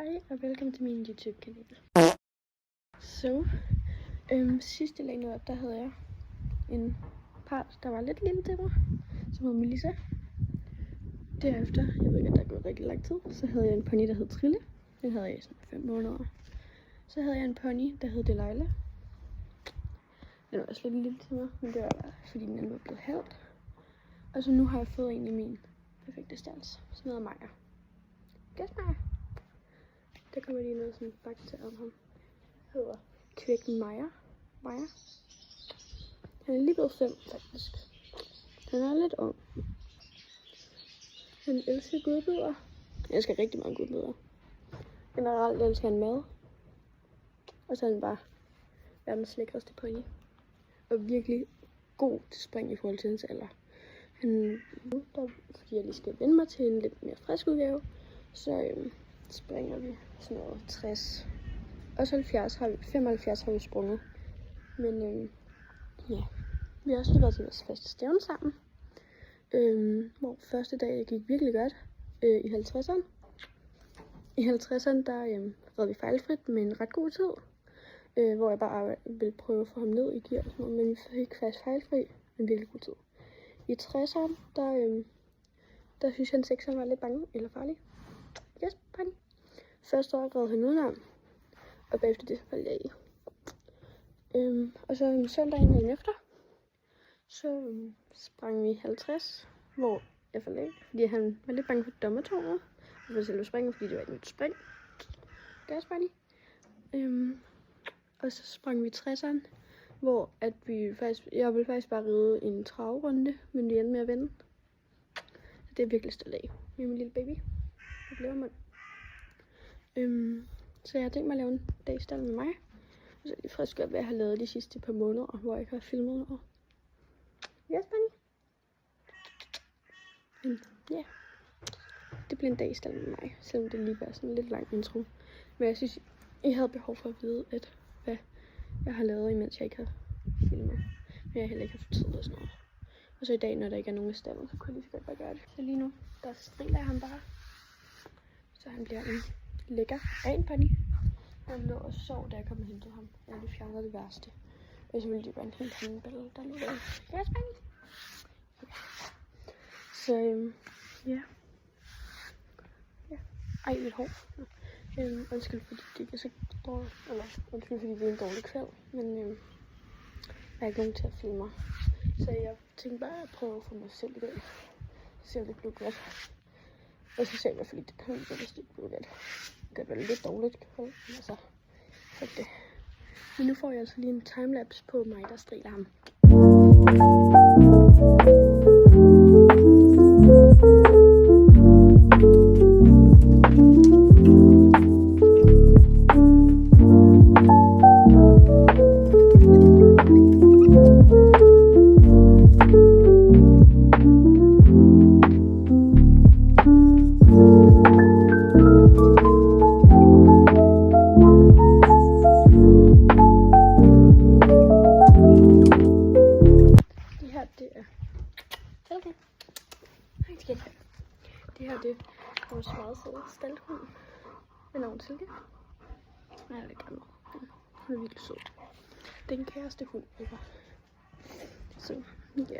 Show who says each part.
Speaker 1: Hej og velkommen til min YouTube-kanal. Så, sidst jeg lagde op, der havde jeg en part, der var lidt lille til mig, som hed Melissa. Derefter, jeg ved ikke, at der er gået rigtig lang tid, så havde jeg en pony, der hed Trille. Den havde jeg i sådan 5 måneder. Så havde jeg en pony, der hed Delilah. Den var også lidt lille til mig, men det var fordi den var blevet halvt. Og så nu har jeg fået en i min perfekte stans, som hedder Maja. Gæs Maja. Der kommer lige noget sådan fakta om ham. Han hedder Kvækken Maja. Han er lige blevet 5 faktisk. Han er lidt ung. Han elsker godbidder. Jeg elsker rigtig mange godbidder. Generelt elsker han mad. Og så er han bare verdens lækreste pony. Og virkelig god til spring i forhold til hans alder. Fordi jeg lige skal vende mig til en lidt mere frisk udgave, så springer vi sådan noget 60. Også 75 har vi sprunget. Men ja, vi har også lige været til vores første stævne sammen. Hvor første dag gik virkelig godt i 50'erne. I 50'erne der red vi fejlfrit med en ret god tid. Hvor jeg bare ville prøve at få ham ned i gear og sådan noget, men vi fik faktisk fejlfri en virkelig god tid. I 60'erne, der synes han 6'eren var lidt bange eller farlig. Yes, pony. Første år red han udenom, og bagefter det faldt jeg i. Og så søndagen efter, så sprang vi 50, hvor jeg faldt af, fordi han var lidt bange for dommertårnet. Og for selve springen, fordi det var et nyt spring. Gas, pony. Og så sprang vi 60'eren, hvor at jeg ville faktisk bare ride en travrunde, men vi endte med at vinde. Så det er virkelig stolt af med min lille baby. Jeg glæder mig. Så jeg har tænkt mig at lave en dagsstald med mig. Og så er det frisk op, hvad jeg har lavet de sidste par måneder, hvor jeg ikke har filmet noget. Yes, bunny. Men ja, det bliver en dagsstald med mig, selvom det lige var sådan en lidt lang intro. Men jeg synes, I havde behov for at vide, hvad jeg har lavet, imens jeg ikke har filmet. Men jeg heller ikke har fået tid og sådan noget. Og så i dag, når der ikke er nogen af stallen, så kunne jeg lige så godt bare gøre det. Så lige nu, der striler jeg ham bare. Så han bliver en lækker ren pony. Han lå og sov, da jeg kom og hentede ham. Jeg lige fjernede det værste. Og så ville det være en helt handball, der lå der. Yes, pony. Ja. Så ja. Ej, mit hår. Undskyld, fordi det ikke er så dårligt. Eller undskyld, fordi det er en dårlig kvæld. Men jeg er ikke nogen til at filme mig. Så jeg tænkte bare at prøve at få mig selv i dag. Se om det blev godt. Og så ser jeg i hvert fald ikke det kan, hvis det blev godt. Det kan være lidt dårligt, men altså, fuck det. Men nu får jeg altså lige en timelapse på mig, der striler ham. Det her det er vores meget søde staldhund med navn Silke. Jeg er lidt gammel. Hun er virkelig sød. Det er en kæreste hund, ikke? Så ja.